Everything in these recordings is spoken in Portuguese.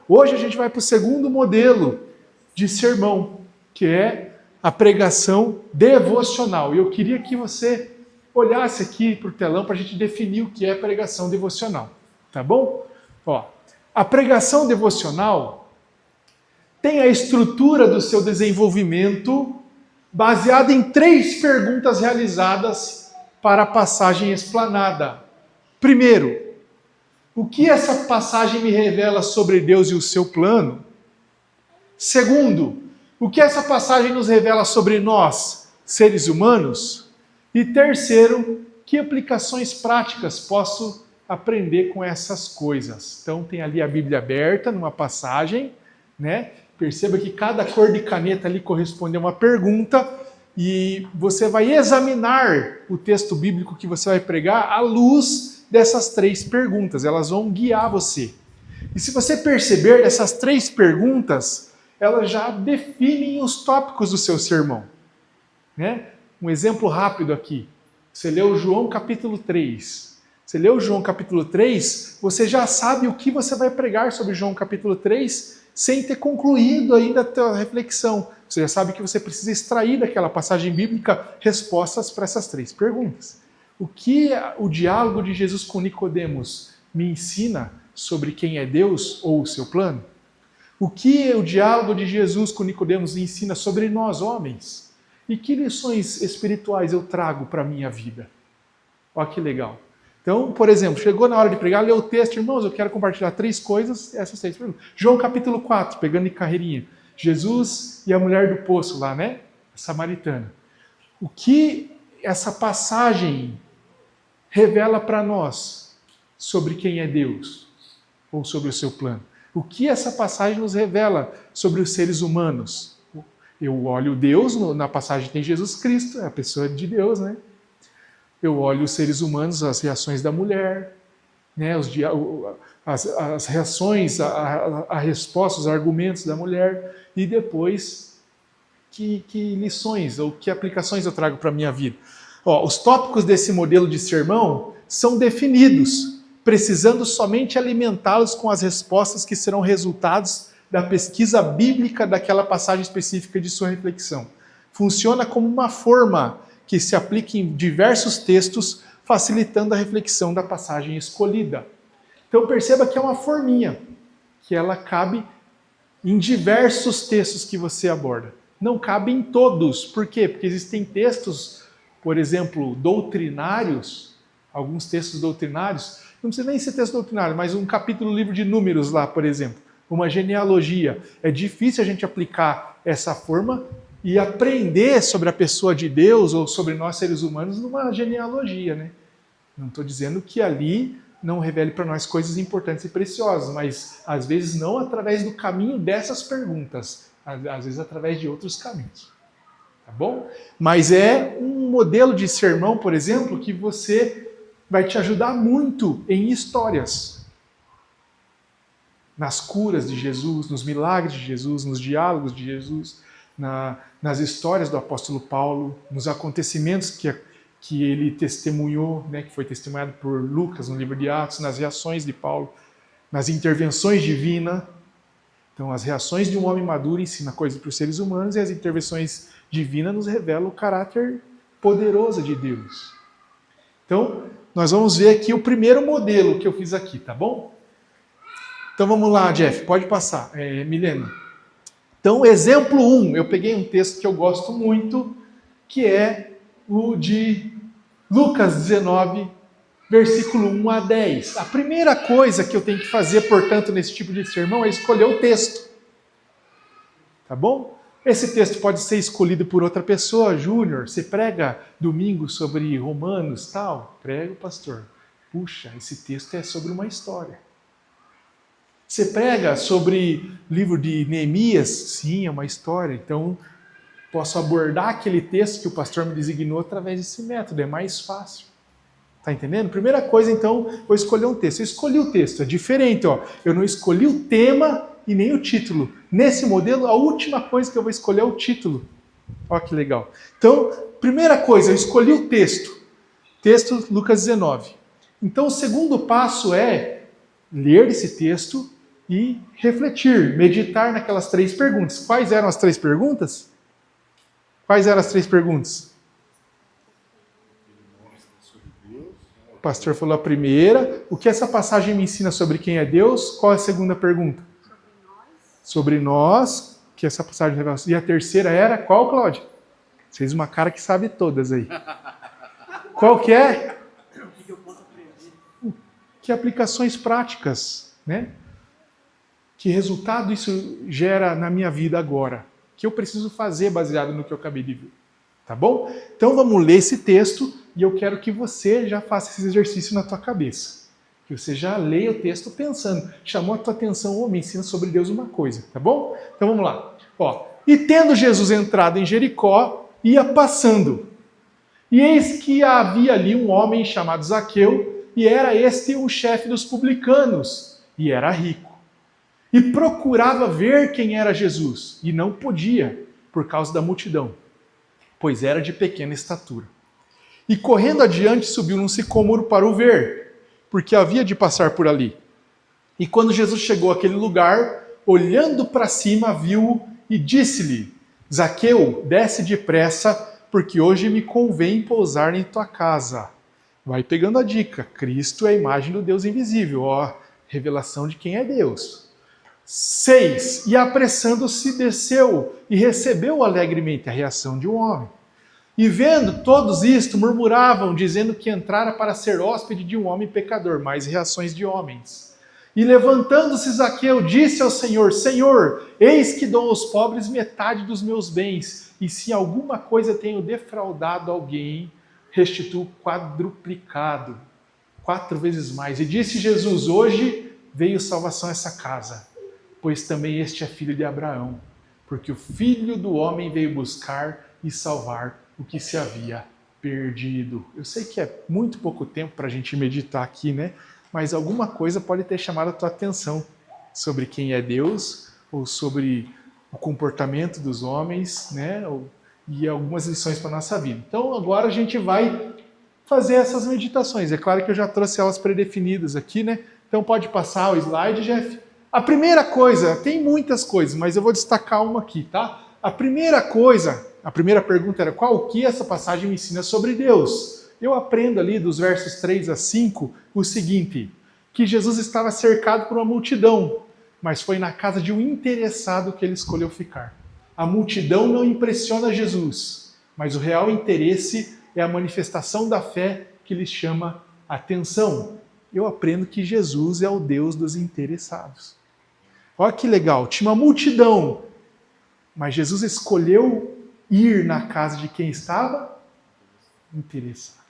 hoje a gente vai para o segundo modelo de sermão, que é a pregação devocional. E eu queria que você olhasse aqui para o telão para a gente definir o que é pregação devocional. Tá bom? Ó, a pregação devocional tem a estrutura do seu desenvolvimento baseada em 3 perguntas realizadas para a passagem explanada. Primeiro, o que essa passagem me revela sobre Deus e o seu plano? Segundo, o que essa passagem nos revela sobre nós, seres humanos? E terceiro, que aplicações práticas posso aprender com essas coisas? Então tem ali a Bíblia aberta numa passagem, né? Perceba que cada cor de caneta ali corresponde a uma pergunta e você vai examinar o texto bíblico que você vai pregar à luz dessas 3 perguntas. Elas vão guiar você. E se você perceber, essas 3 perguntas, elas já definem os tópicos do seu sermão, né? Um exemplo rápido aqui. Você leu João capítulo 3. Você leu João capítulo 3, você já sabe o que você vai pregar sobre João capítulo 3 sem ter concluído ainda a tua reflexão. Você já sabe que você precisa extrair daquela passagem bíblica respostas para essas 3 perguntas. O que o diálogo de Jesus com Nicodemos me ensina sobre quem é Deus ou o seu plano? O que o diálogo de Jesus com Nicodemos ensina sobre nós, homens? E que lições espirituais eu trago para a minha vida? Olha que legal. Então, por exemplo, chegou na hora de pregar, leu o texto, irmãos, eu quero compartilhar 3 coisas, essas 3 perguntas. João capítulo 4, pegando em carreirinha. Jesus e a mulher do poço lá, né? A samaritana. O que essa passagem revela para nós sobre quem é Deus ou sobre o seu plano? O que essa passagem nos revela sobre os seres humanos? Eu olho Deus, na passagem tem Jesus Cristo, é a pessoa de Deus, né? Eu olho os seres humanos, as reações da mulher, né? As reações, a resposta, os argumentos da mulher, e depois que lições ou que aplicações eu trago para a minha vida. Ó, os tópicos desse modelo de sermão são definidos, precisando somente alimentá-los com as respostas que serão resultados da pesquisa bíblica daquela passagem específica de sua reflexão. Funciona como uma forma que se aplica em diversos textos, facilitando a reflexão da passagem escolhida. Então perceba que é uma forminha, que ela cabe em diversos textos que você aborda. Não cabe em todos. Por quê? Porque existem textos, por exemplo, doutrinários, alguns textos doutrinários, não precisa nem ser texto doutrinário, mas um capítulo do livro de Números lá, por exemplo, uma genealogia. É difícil a gente aplicar essa forma e aprender sobre a pessoa de Deus ou sobre nós seres humanos numa genealogia, né? Não estou dizendo que ali não revele para nós coisas importantes e preciosas, mas às vezes não através do caminho dessas perguntas, às vezes através de outros caminhos. Tá bom? Mas é um modelo de sermão, por exemplo, que você vai te ajudar muito em histórias. Nas curas de Jesus, nos milagres de Jesus, nos diálogos de Jesus, nas histórias do apóstolo Paulo, nos acontecimentos que ele testemunhou, né, que foi testemunhado por Lucas no livro de Atos, nas reações de Paulo, nas intervenções divinas. Então, as reações de um homem maduro ensinam coisas para os seres humanos e as intervenções divinas nos revelam o caráter poderoso de Deus. Então, nós vamos ver aqui o primeiro modelo que eu fiz aqui, tá bom? Então vamos lá, Jeff, pode passar. Milena. Então, exemplo 1, eu peguei um texto que eu gosto muito, que é o de Lucas 19, versículo 1 a 10. A primeira coisa que eu tenho que fazer, portanto, nesse tipo de sermão é escolher o texto. Tá bom? Esse texto pode ser escolhido por outra pessoa. Júnior, você prega domingo sobre Romanos, tal? Prego, pastor. Puxa, esse texto é sobre uma história. Você prega sobre o livro de Neemias? Sim, é uma história. Então, posso abordar aquele texto que o pastor me designou através desse método. É mais fácil. Tá entendendo? Primeira coisa, então, vou escolher um texto. Eu escolhi o texto. É diferente, ó. Eu não escolhi o tema e nem o título. Nesse modelo, a última coisa que eu vou escolher é o título. Olha que legal. Então, primeira coisa, eu escolhi o texto. Texto Lucas 19. Então, o segundo passo é ler esse texto e refletir, meditar naquelas 3 perguntas. Quais eram as 3 perguntas? Quais eram as 3 perguntas? O pastor falou a primeira. O que essa passagem me ensina sobre quem é Deus? Qual é a segunda pergunta? Sobre nós, que essa passagem revela. E a terceira era qual, Cláudia? Fez uma cara que sabe todas aí. Qual que é? Que aplicações práticas, né? Que resultado isso gera na minha vida agora? Que eu preciso fazer baseado no que eu acabei de ver. Tá bom? Então vamos ler esse texto e eu quero que você já faça esse exercício na tua cabeça. Que você já leia o texto pensando. Chamou a tua atenção, me ensina sobre Deus uma coisa, tá bom? Então vamos lá. Ó, e tendo Jesus entrado em Jericó, ia passando. E eis que havia ali um homem chamado Zaqueu, e era este o chefe dos publicanos, e era rico. E procurava ver quem era Jesus, e não podia, por causa da multidão, pois era de pequena estatura. E correndo adiante subiu num sicômoro para o ver, porque havia de passar por ali. E quando Jesus chegou àquele lugar, olhando para cima, viu-o e disse-lhe: Zaqueu, desce depressa, porque hoje me convém pousar em tua casa. Vai pegando a dica. Cristo é a imagem do Deus invisível. Ó, revelação de quem é Deus. 6. E apressando-se, desceu e recebeu alegremente a reação de um homem. E vendo todos isto, murmuravam, dizendo que entrara para ser hóspede de um homem pecador. Mais reações de homens. E levantando-se Zaqueu, disse ao Senhor: Senhor, eis que dou aos pobres metade dos meus bens, e se alguma coisa tenho defraudado alguém, restituo quadruplicado, 4 vezes mais. E disse Jesus: hoje veio salvação a essa casa, pois também este é filho de Abraão, porque o Filho do Homem veio buscar e salvar o que se havia perdido. Eu sei que é muito pouco tempo para a gente meditar aqui, né? Mas alguma coisa pode ter chamado a tua atenção sobre quem é Deus, ou sobre o comportamento dos homens, né? E algumas lições para a nossa vida. Então agora a gente vai fazer essas meditações. É claro que eu já trouxe elas predefinidas aqui, né? Então pode passar o slide, Jeff. A primeira coisa, tem muitas coisas, mas eu vou destacar uma aqui, tá? A primeira coisa, a primeira pergunta era qual o que essa passagem me ensina sobre Deus? Eu aprendo ali dos versos 3 a 5 o seguinte, que Jesus estava cercado por uma multidão, mas foi na casa de um interessado que ele escolheu ficar. A multidão não impressiona Jesus, mas o real interesse é a manifestação da fé que lhes chama a atenção. Eu aprendo que Jesus é o Deus dos interessados. Olha que legal, tinha uma multidão, mas Jesus escolheu ir na casa de quem estava interessado.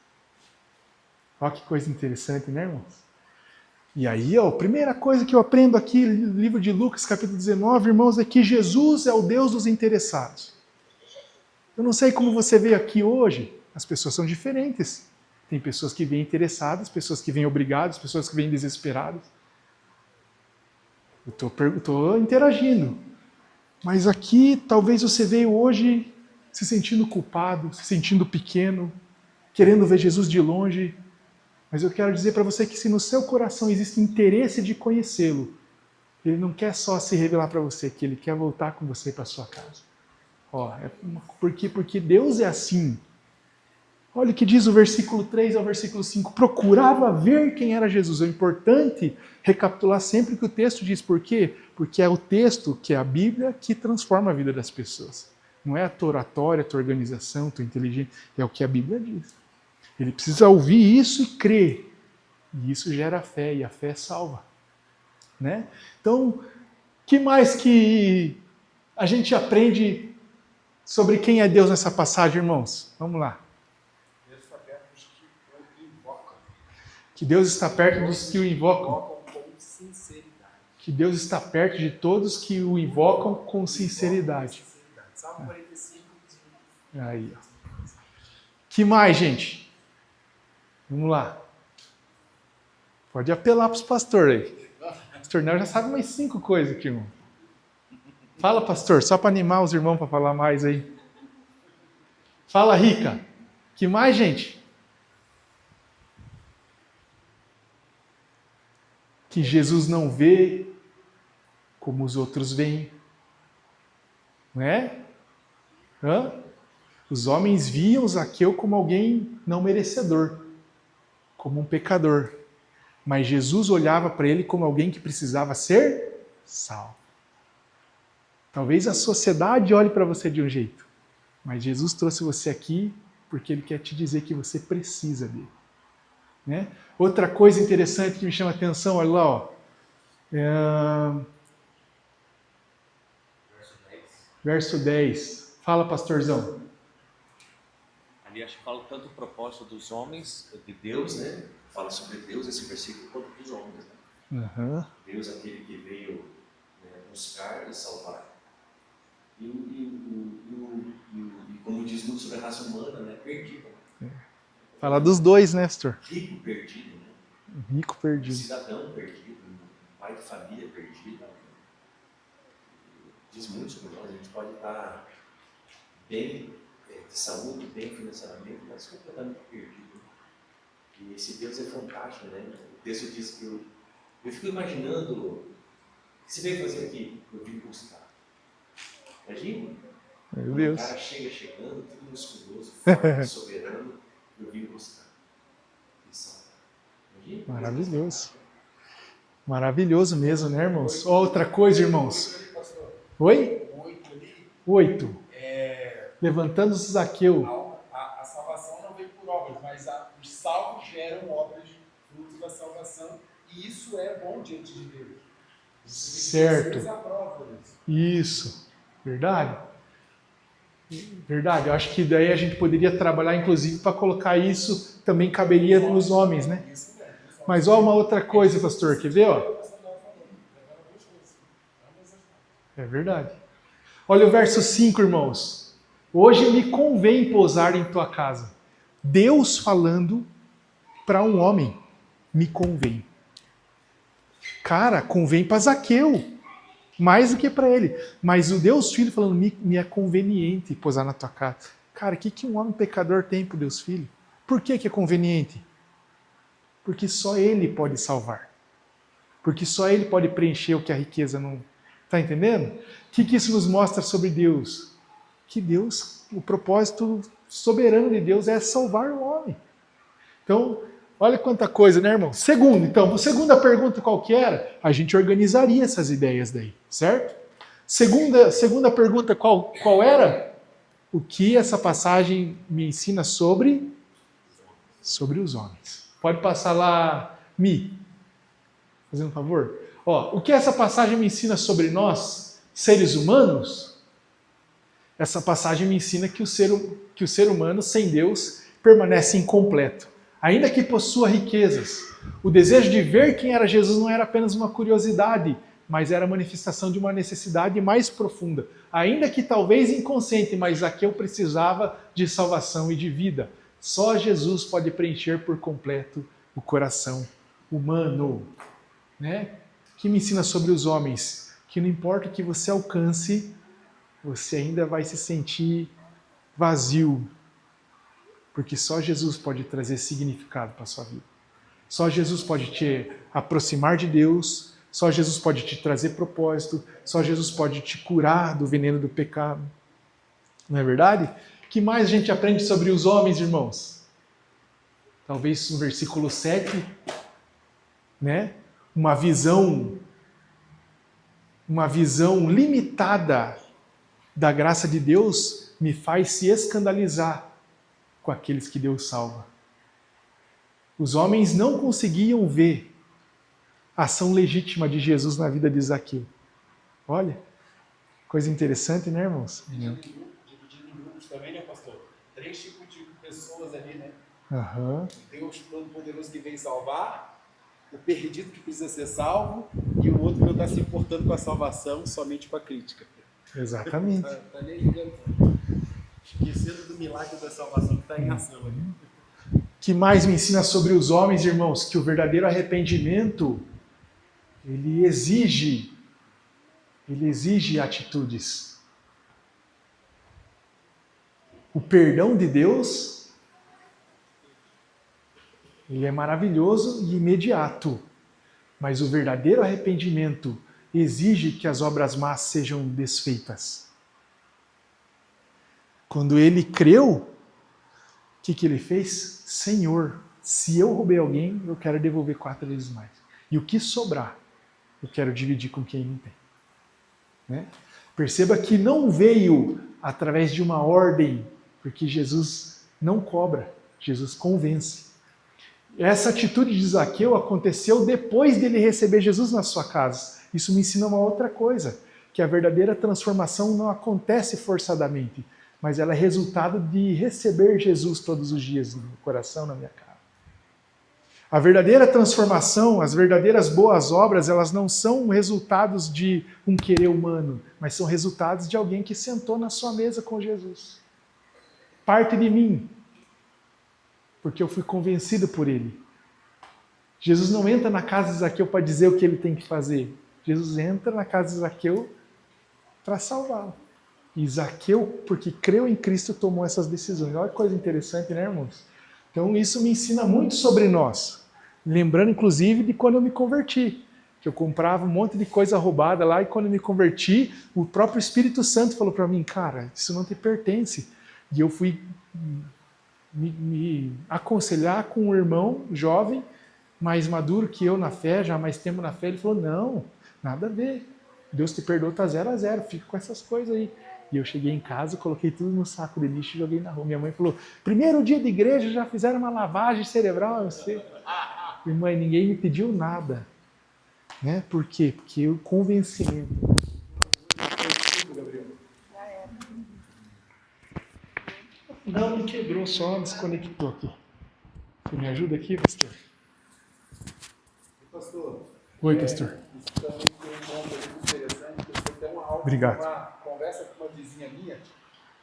Olha que coisa interessante, né, irmãos? E aí, ó, a primeira coisa que eu aprendo aqui, no livro de Lucas, capítulo 19, irmãos, é que Jesus é o Deus dos interessados. Eu não sei como você veio aqui hoje, as pessoas são diferentes. Tem pessoas que vêm interessadas, pessoas que vêm obrigadas, pessoas que vêm desesperadas. Eu estou interagindo. Mas aqui, talvez você veio hoje se sentindo culpado, se sentindo pequeno, querendo ver Jesus de longe. Mas eu quero dizer para você que se no seu coração existe interesse de conhecê-lo, ele não quer só se revelar para você, que ele quer voltar com você para sua casa. Ó, porque Deus é assim. Olha o que diz o versículo 3 ao versículo 5. Procurava ver quem era Jesus. É importante recapitular sempre o que o texto diz. Por quê? Porque é o texto, que é a Bíblia, que transforma a vida das pessoas. Não é a tua oratória, a tua organização, a tua inteligência. É o que a Bíblia diz. Ele precisa ouvir isso e crer. E isso gera fé, e a fé salva. Né? Então, que mais que a gente aprende sobre quem é Deus nessa passagem, irmãos? Vamos lá. Que Deus está perto dos que o invocam. Que Deus está perto de todos que o invocam com sinceridade. Salmo 45. Aí, ó. Que mais, gente? Vamos lá. Pode apelar para os pastores aí. O pastor Nel já sabe mais 5 coisas aqui, irmão. Fala, pastor, só para animar os irmãos para falar mais aí. Fala, Rica. Que mais, gente? Que Jesus não vê como os outros veem. Não é? Os homens viam Zaqueu como alguém não merecedor, como um pecador. Mas Jesus olhava para ele como alguém que precisava ser salvo. Talvez a sociedade olhe para você de um jeito, mas Jesus trouxe você aqui porque Ele quer te dizer que você precisa dele. Né? Outra coisa interessante que me chama a atenção, olha lá, ó. Verso 10. Fala, pastorzão. Ali acho que fala tanto o propósito dos homens, de Deus, né? Fala sobre Deus esse versículo, quanto dos homens. Né? Uhum. Deus, aquele que veio, né, buscar e salvar. E como diz muito sobre a raça humana, né? Perdida. Fala dos dois, né, pastor? Rico perdido, né? Rico perdido. Cidadão perdido, pai de família perdido. Diz muito sobre nós, a gente pode estar bem de saúde, bem financeiramente, mas completamente perdido. E esse Deus é fantástico, né? O texto diz que eu fico imaginando o que você veio fazer aqui, eu vim buscar. Imagina? Meu Deus. O cara chegando, tudo musculoso, forte, soberano, eu vim buscar. Imagina? Maravilhoso. Maravilhoso mesmo, né, irmãos? Outra coisa, irmãos. Oi? 8. Levantando Zaqueu. A salvação não vem por obras, mas os salvos geram obras, frutos da salvação, e isso é bom diante de Deus. Certo. Isso. Verdade. Verdade. Eu acho que daí a gente poderia trabalhar, inclusive, para colocar isso, também caberia nos homens, né? Mas olha uma outra coisa, pastor, quer ver? Ó? É verdade. Olha o verso 5, irmãos. Hoje me convém pousar em tua casa. Deus falando para um homem. Me convém. Cara, convém para Zaqueu. Mais do que para ele. Mas o Deus Filho falando, me é conveniente pousar na tua casa. Cara, o que um homem pecador tem para o Deus Filho? Por que é conveniente? Porque só Ele pode salvar. Porque só Ele pode preencher o que a riqueza não... Está entendendo? O que isso nos mostra sobre Deus? Que Deus, o propósito soberano de Deus é salvar o homem. Então, olha quanta coisa, né, irmão? A segunda pergunta qual que era? A gente organizaria essas ideias daí, certo? Segunda pergunta qual era? O que essa passagem me ensina sobre os homens? Pode passar lá, fazendo um favor. Ó, o que essa passagem me ensina sobre nós, seres humanos? Essa passagem me ensina que o ser humano sem Deus permanece incompleto. Ainda que possua riquezas. O desejo de ver quem era Jesus não era apenas uma curiosidade, mas era a manifestação de uma necessidade mais profunda. Ainda que talvez inconsciente, mas Zaqueu precisava de salvação e de vida. Só Jesus pode preencher por completo o coração humano. Né? Que me ensina sobre os homens, que não importa o que você alcance, você ainda vai se sentir vazio, porque só Jesus pode trazer significado para a sua vida. Só Jesus pode te aproximar de Deus, só Jesus pode te trazer propósito, só Jesus pode te curar do veneno do pecado. Não é verdade? O que mais a gente aprende sobre os homens, irmãos? Talvez no versículo 7, né? Uma visão limitada da graça de Deus me faz se escandalizar com aqueles que Deus salva. Os homens não conseguiam ver a ação legítima de Jesus na vida de Zaqueu. Olha, coisa interessante, né, irmãos? Dividindo em grupos também, né, pastor? 3 tipos de pessoas ali, né? Uhum. Deus Todo-Poderoso que vem salvar, o perdido que precisa ser salvo e o outro que não está se importando com a salvação, somente com a crítica. Exatamente. Tá nem ligando. Esquecendo do milagre da salvação que está em ação ali. Que mais me ensina sobre os homens, irmãos? Que o verdadeiro arrependimento, ele exige atitudes. O perdão de Deus, ele é maravilhoso e imediato. Mas o verdadeiro arrependimento exige que as obras más sejam desfeitas. Quando ele creu, o que ele fez? Senhor, se eu roubei alguém, eu quero devolver 4 vezes mais. E o que sobrar, eu quero dividir com quem não tem. Né? Perceba que não veio através de uma ordem, porque Jesus não cobra, Jesus convence. Essa atitude de Zaqueu aconteceu depois dele receber Jesus na sua casa. Isso me ensina uma outra coisa, que a verdadeira transformação não acontece forçadamente, mas ela é resultado de receber Jesus todos os dias no meu coração, na minha casa. A verdadeira transformação, as verdadeiras boas obras, elas não são resultados de um querer humano, mas são resultados de alguém que sentou na sua mesa com Jesus. Parte de mim, porque eu fui convencido por ele. Jesus não entra na casa de Zaqueu para dizer o que ele tem que fazer. Jesus entra na casa de Zaqueu para salvá-lo. E Zaqueu, porque creu em Cristo, tomou essas decisões. Olha que coisa interessante, né, irmãos? Então isso me ensina muito sobre nós. Lembrando, inclusive, de quando eu me converti. Que eu comprava um monte de coisa roubada lá e quando eu me converti, o próprio Espírito Santo falou para mim, cara, isso não te pertence. E eu fui me aconselhar com um irmão jovem, mais maduro que eu na fé, já há mais tempo na fé. Ele falou, não, nada a ver. Deus te perdoa, tá 0-0, fica com essas coisas aí. E eu cheguei em casa, coloquei tudo no saco de lixo e joguei na rua. Minha mãe falou, primeiro dia de igreja já fizeram uma lavagem cerebral. Eu sei. E mãe, ninguém me pediu nada. Né? Por quê? Porque o convencimento. Não, não quebrou, só desconectou aqui. Você me ajuda aqui, pastor? Pastor. Oi, pastor. Isso também tem um ponto muito interessante, que eu fui ter Obrigado. uma conversa com uma vizinha minha,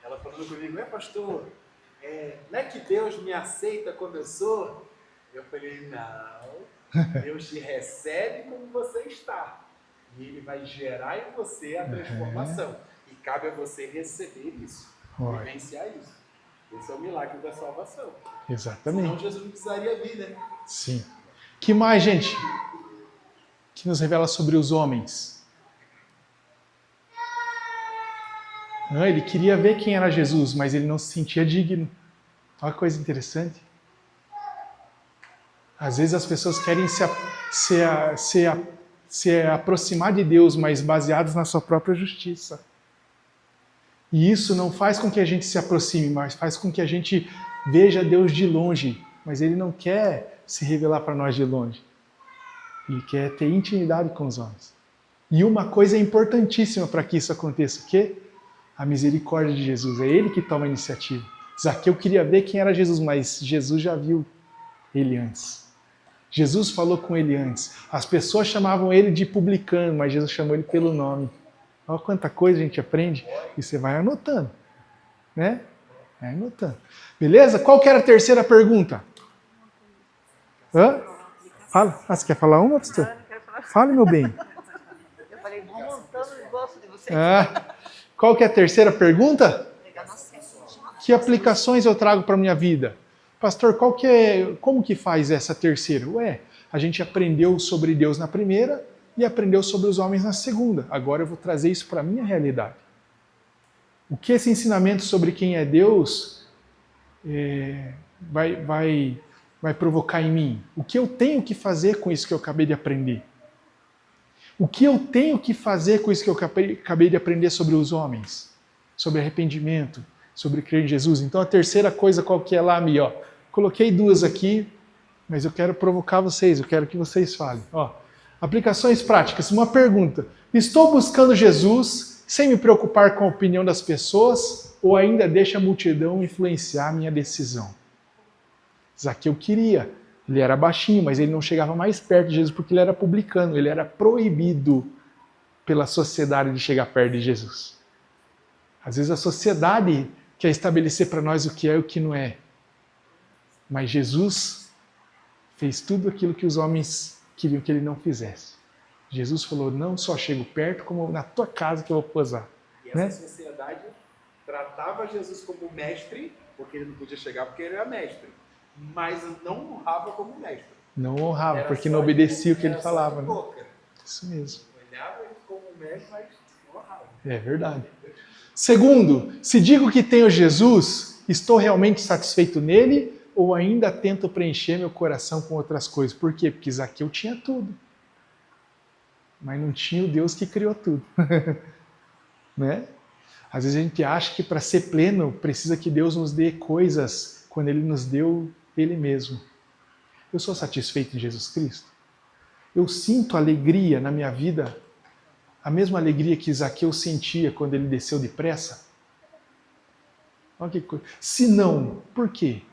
ela falando comigo, pastor, não é que Deus me aceita como eu sou? Eu falei, não, Deus te recebe como você está. E Ele vai gerar em você a transformação. E cabe a você receber isso, vivenciar isso. Esse é o milagre da salvação. Exatamente. Senão Jesus não precisaria vir, né? Sim. Que mais, gente? Que nos revela sobre os homens? Ele queria ver quem era Jesus, mas ele não se sentia digno. Olha que coisa interessante. Às vezes as pessoas querem se aproximar de Deus, mas baseadas na sua própria justiça. E isso não faz com que a gente se aproxime, mas faz com que a gente veja Deus de longe. Mas Ele não quer se revelar para nós de longe. Ele quer ter intimidade com os homens. E uma coisa importantíssima para que isso aconteça, o quê? A misericórdia de Jesus. É Ele que toma a iniciativa. Zaqueu queria ver quem era Jesus, mas Jesus já viu ele antes. Jesus falou com ele antes. As pessoas chamavam ele de publicano, mas Jesus chamou ele pelo nome. Olha quanta coisa a gente aprende e você vai anotando. Né? Vai anotando. Beleza? Qual que era a terceira pergunta? Hã? Fala. Ah, você quer falar uma, pastor? Não quero falar. Fale, meu bem. Eu falei, vou montando os gostos de vocês. Qual que é a terceira pergunta? Pegar na sede. Que aplicações eu trago para a minha vida? Pastor, como que faz essa terceira? A gente aprendeu sobre Deus na primeira e aprendeu sobre os homens na segunda. Agora eu vou trazer isso para a minha realidade. O que esse ensinamento sobre quem é Deus vai provocar em mim? O que eu tenho que fazer com isso que eu acabei de aprender? O que eu tenho que fazer com isso que eu acabei de aprender sobre os homens? Sobre arrependimento, sobre crer em Jesus. Então a terceira coisa qual que é lá, Mi? Coloquei 2 aqui, mas eu quero provocar vocês, eu quero que vocês falem. Aplicações práticas. Uma pergunta. Estou buscando Jesus sem me preocupar com a opinião das pessoas ou ainda deixa a multidão influenciar a minha decisão? Zaqueu queria. Ele era baixinho, mas ele não chegava mais perto de Jesus porque ele era publicano. Ele era proibido pela sociedade de chegar perto de Jesus. Às vezes a sociedade quer estabelecer para nós o que é e o que não é. Mas Jesus fez tudo aquilo que os homens queriam que ele não fizesse. Jesus falou, não só chego perto, como na tua casa que eu vou posar. E essa sociedade tratava Jesus como mestre, porque ele não podia chegar porque ele era mestre, mas não honrava como mestre. Não honrava, Era porque só não obedecia o que era ele só falava. de Né? boca. Isso mesmo. Olhava ele médio, mas ralo. É verdade. Segundo, se digo que tenho Jesus, estou realmente satisfeito nele ou ainda tento preencher meu coração com outras coisas? Por quê? Porque Zaqueu tinha tudo. Mas não tinha o Deus que criou tudo. Né? Às vezes a gente acha que para ser pleno precisa que Deus nos dê coisas quando Ele nos deu Ele mesmo. Eu sou satisfeito em Jesus Cristo? Eu sinto alegria na minha vida, a mesma alegria que Zaqueu sentia quando ele desceu depressa? Olha que coisa. Se não, por quê?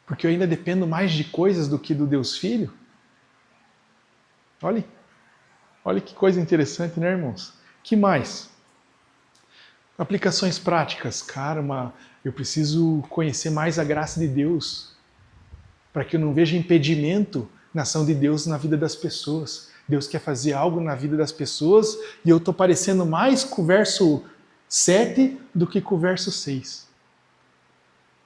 Porque eu ainda dependo mais de coisas do que do Deus Filho? Olha que coisa interessante, né, irmãos? Que mais? Aplicações práticas. Cara, eu preciso conhecer mais a graça de Deus para que eu não veja impedimento na ação de Deus na vida das pessoas. Deus quer fazer algo na vida das pessoas e eu estou parecendo mais com o verso 7 do que com o verso 6.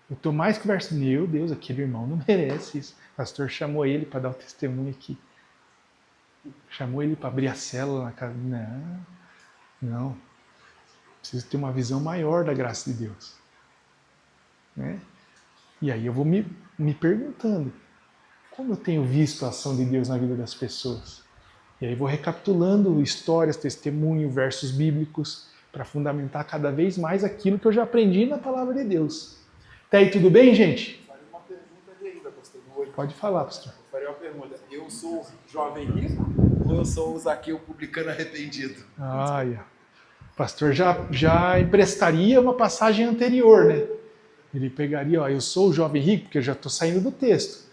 Eu estou mais com o verso... Meu Deus, aquele irmão não merece isso. O pastor chamou ele para dar o testemunho aqui. Chamou ele para abrir a célula na casa. Não. Preciso ter uma visão maior da graça de Deus. Né? E aí eu vou me perguntando, como eu tenho visto a ação de Deus na vida das pessoas? E aí vou recapitulando histórias, testemunho, versos bíblicos, para fundamentar cada vez mais aquilo que eu já aprendi na palavra de Deus. Tá aí tudo bem, gente? Faria uma pergunta ali ainda, pastor. Pode falar, pastor. Eu faria uma pergunta. Eu sou jovem rico ou eu sou o Zaqueu publicano arrependido? O pastor já emprestaria uma passagem anterior, né? Ele pegaria, eu sou o jovem rico, porque eu já estou saindo do texto,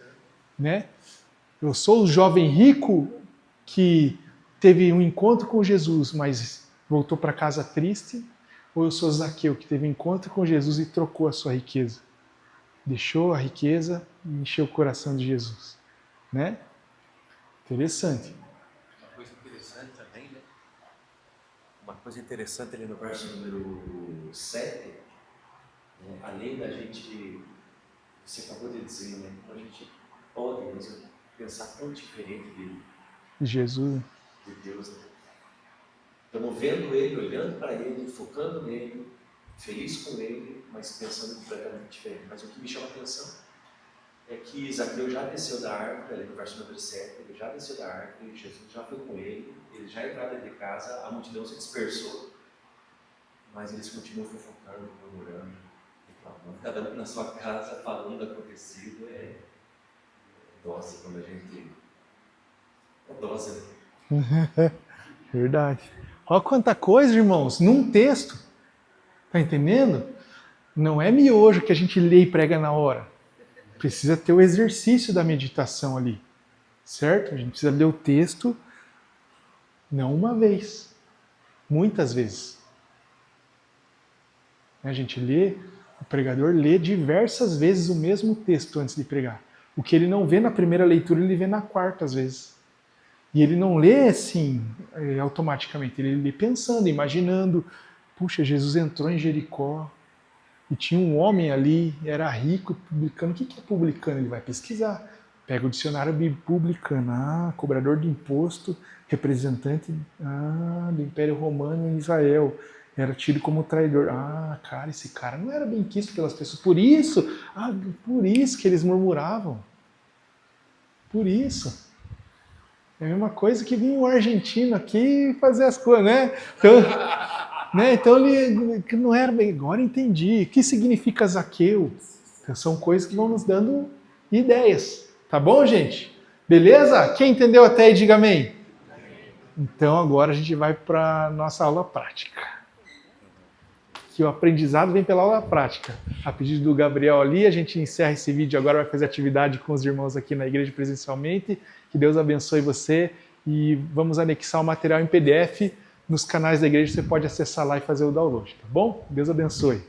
né? Eu sou o jovem rico que teve um encontro com Jesus, mas voltou para casa triste, ou eu sou Zaqueu, que teve um encontro com Jesus e trocou a sua riqueza? Deixou a riqueza e encheu o coração de Jesus, né? Interessante. Uma coisa interessante também, né? Uma coisa interessante ali no verso número 7, né? Além da gente, você acabou de dizer, né? A gente pode mesmo pensar tão diferente Jesus. de Deus, né? Estamos vendo Ele, olhando para Ele, focando nele, feliz com Ele, mas pensando completamente diferente. Mas o que me chama a atenção é que Zaqueu já desceu da árvore, ali no verso número 7, ele já desceu da árvore, Jesus já foi com ele já entraram dentro de casa, a multidão se dispersou, mas eles continuam fofocando, murmurando, reclamando, cada um na sua casa falando do acontecido. É dose quando a gente... É dose, né? Verdade. Olha quanta coisa, irmãos, num texto. Tá entendendo? Não é miojo que a gente lê e prega na hora. Precisa ter o exercício da meditação ali. Certo? A gente precisa ler o texto não uma vez, muitas vezes. A gente lê, o pregador lê diversas vezes o mesmo texto antes de pregar. O que ele não vê na primeira leitura, ele vê na quarta às vezes. E ele não lê assim, automaticamente, ele lê pensando, imaginando. Puxa, Jesus entrou em Jericó e tinha um homem ali, era rico, publicano. O que é publicano? Ele vai pesquisar. Pega o dicionário bíblico, publicano. Cobrador de imposto, representante do Império Romano em Israel. Era tido como traidor. Cara, esse cara não era bem quisto pelas pessoas. Por isso que eles murmuravam. Por isso. É a mesma coisa que vinha um argentino aqui fazer as coisas, né? Então ele não era bem. Agora entendi. O que significa Zaqueu? Então, são coisas que vão nos dando ideias. Tá bom, gente? Beleza? Quem entendeu até aí, diga amém. Então agora a gente vai para a nossa aula prática. Que o aprendizado vem pela aula prática. A pedido do Gabriel ali, a gente encerra esse vídeo agora, vai fazer atividade com os irmãos aqui na igreja presencialmente. Que Deus abençoe você e vamos anexar o material em PDF nos canais da igreja, você pode acessar lá e fazer o download, tá bom? Deus abençoe.